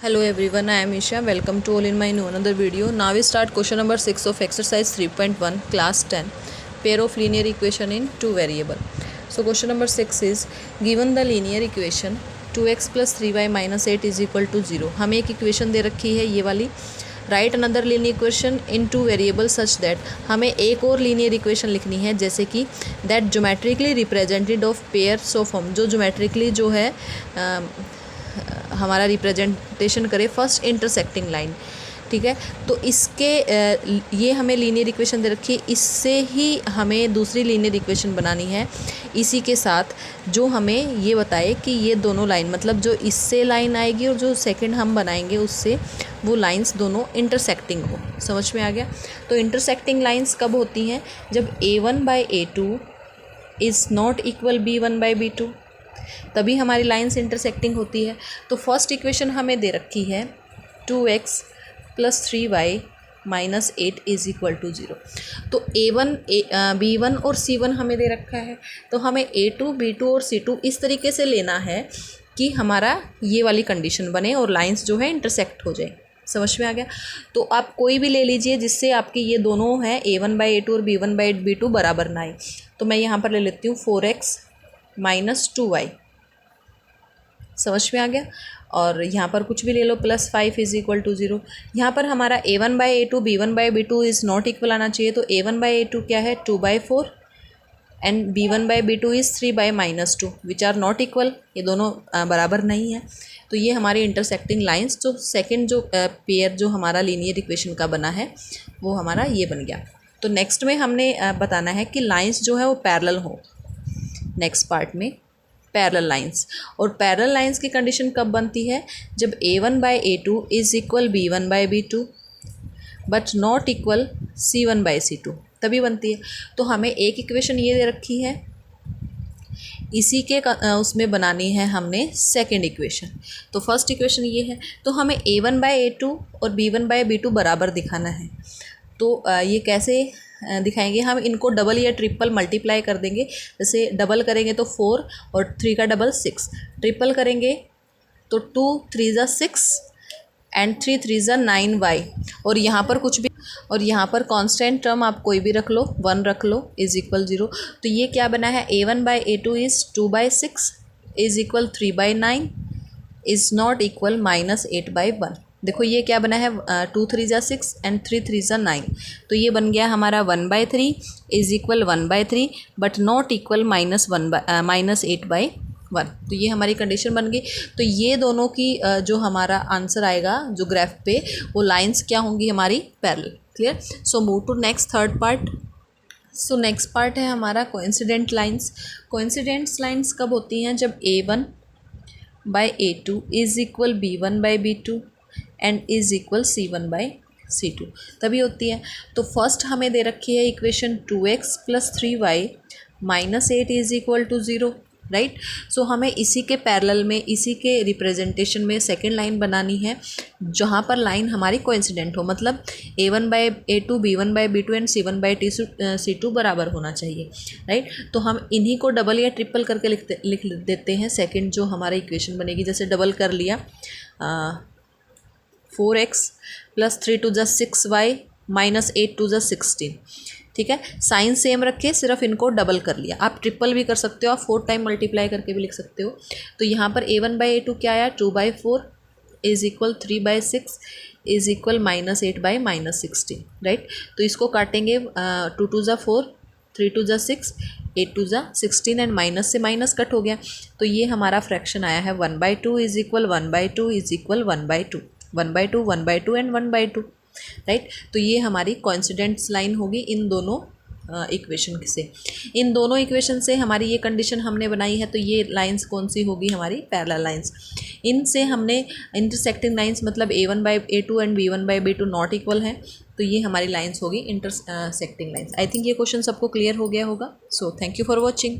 Hello everyone, I am Isha. Welcome to all in my new another video. Now we start question number 6 of exercise 3.1 class 10 pair of linear equation in two variable. So question number 6 is given the linear equation 2x plus 3y minus 8 is equal to 0. हमें एक equation दे रखी है ये वाली. Right another linear equation in two variable such that हमें एक और linear equation लिखनी है जैसे कि that geometrically represented of pairs of form जो ज्योमेट्रिकली जो है हमारा रिप्रेजेंटेशन करे फर्स्ट इंटरसेक्टिंग लाइन. ठीक है, तो इसके ये हमें लीनियर इक्वेशन दे रखी है, इससे ही हमें दूसरी लीनियर इक्वेशन बनानी है इसी के साथ जो हमें ये बताए कि ये दोनों लाइन मतलब जो इससे लाइन आएगी और जो सेकंड हम बनाएंगे उससे वो लाइंस दोनों इंटरसेक्टिंग हो. समझ में आ गया. तो इंटरसेक्टिंग लाइंस कब होती हैं जब a1/a2 is not equal b1/b2, तभी हमारी लाइंस इंटरसेक्टिंग होती है. तो फर्स्ट इक्वेशन हमें दे रखी है 2x plus 3y minus 8 is equal to 0. तो b1 और c1 हमें दे रखा है, तो हमें a2 b2 और c2 इस तरीके से लेना है कि हमारा ये वाली कंडीशन बने और लाइंस जो है इंटरसेक्ट हो जाए. समझ में आ गया. तो आप कोई भी ले लीजिए जिससे आपकी ये दोनों हैं a1/a2 और b1/b2 बराबर ना आए. तो मैं यहाँ पर ले लेती हूँ 4x माइनस 2y. समझ में आ गया. और यहाँ पर कुछ भी ले लो प्लस 5 इज़ इक्वल टू 0. यहाँ पर हमारा a1/a2 b1/b2 is not equal आना चाहिए. तो a1/a2 क्या है 2/4 and b1/b2 is 3/-2 which are not equal. ये दोनों बराबर नहीं है. तो ये हमारी इंटरसेक्टिंग लाइंस जो सेकंड जो पेयर जो हमारा लीनियर इक्वेशन का बना है वो हमारा ये बन गया. तो नेक्स्ट में हमने बताना है कि लाइंस जो है वो पैरेलल हो. नेक्स्ट पार्ट में पैरेलल लाइंस, और पैरेलल लाइंस की कंडीशन कब बनती है जब a1/a2 is equal b1/b2 but not equal c1/c2, तभी बनती है. तो हमें एक इक्वेशन ये दे रखी है, इसी के उसमें बनानी है हमने सेकंड इक्वेशन. तो फर्स्ट इक्वेशन ये है, तो हमें a1/a2 और b1/b2 बराबर दिखाना है. तो ये कैसे दिखाएंगे, हम इनको डबल या ट्रिपल मल्टीप्लाई कर देंगे. जैसे डबल करेंगे तो 4 और 3 का डबल 6, ट्रिपल करेंगे तो 2 3 ज़ा 6 एंड 3 3 ज़ा 9y. और यहाँ पर कुछ भी और यहाँ पर कांस्टेंट टर्म आप कोई भी रख लो, 1 रख लो इज़ इक्वल 0. तो ये क्या बना है a1/a2 is 2/6 is equal 3/9 is not equal minus 8/1. देखो ये क्या बना है 2 3 ज़ा 6 एंड 3 3 ज़ा 9. तो ये बन गया हमारा 1/3 is equal 1/3 but not equal minus 8/1. तो ये हमारी कंडीशन बन गई. तो ये दोनों की जो हमारा आंसर आएगा जो ग्राफ पे वो लाइंस क्या होंगी हमारी parallel. Clear. So move to next third part. So next part है हमारा कोइंसिडेंट लाइंस. कोइंसिडेंट लाइंस कब होती हैं जब a1/a2 is equal b1/b2 and is equal c1/c2, तभी होती है. तो फर्स्ट हमें दे रखी है equation 2x plus 3y minus 8 is equal to 0. Right. So हमें इसी के पैरेलल में इसी के रिप्रेजेंटेशन में सेकंड लाइन बनानी है जहाँ पर लाइन हमारी कोइंसिडेंट हो, मतलब a1/a2 b1/b2 एंड c1/c2 बराबर होना चाहिए. राइट. तो हम इन्हीं को डबल या ट्रिपल करके लिख देते हैं सेकंड जो हमारा इक्वेशन बनेगी. जैसे डबल कर लिया 4x प्लस 3 2 ज़ा 6y माइनस 8 2 ज़ा 16. ठीक है. साइन सेम रखे, सिर्फ इनको डबल कर लिया. आप ट्रिपल भी कर सकते हो, आप 4 टाइम मल्टीप्लाई करके भी लिख सकते हो. तो यहाँ पर a1/a2 क्या आया 2/4 is equal 3/6 is equal minus 8/-16. Right. तो इसको काटेंगे 2 2 ज़ा 4 3 2 ज़ा 6 8 2 ज़ा 16 एंड माइनस से माइनस कट हो गया. तो ये हमारा फ्रैक्शन आया है 1/2 is equal 1/2 is equal 1/2 1/2 1/2 and 1/2. Right. तो ये हमारी कोइंसिडेंट्स लाइन होगी इन दोनों इक्वेशन से. इन दोनों इक्वेशन से हमारी ये कंडीशन हमने बनाई है. तो ये लाइंस कौन सी होगी हमारी पैरेलल लाइंस. इनसे हमने इंटरसेक्टिंग लाइंस मतलब a1/a2 and b1/b2 not equal हैं. तो ये हमारी लाइंस होगी इंटरसेक्टिंग लाइंस. आई थिंक ये क्वेश्चन सबको क्लियर हो गया होगा. So thank you for watching.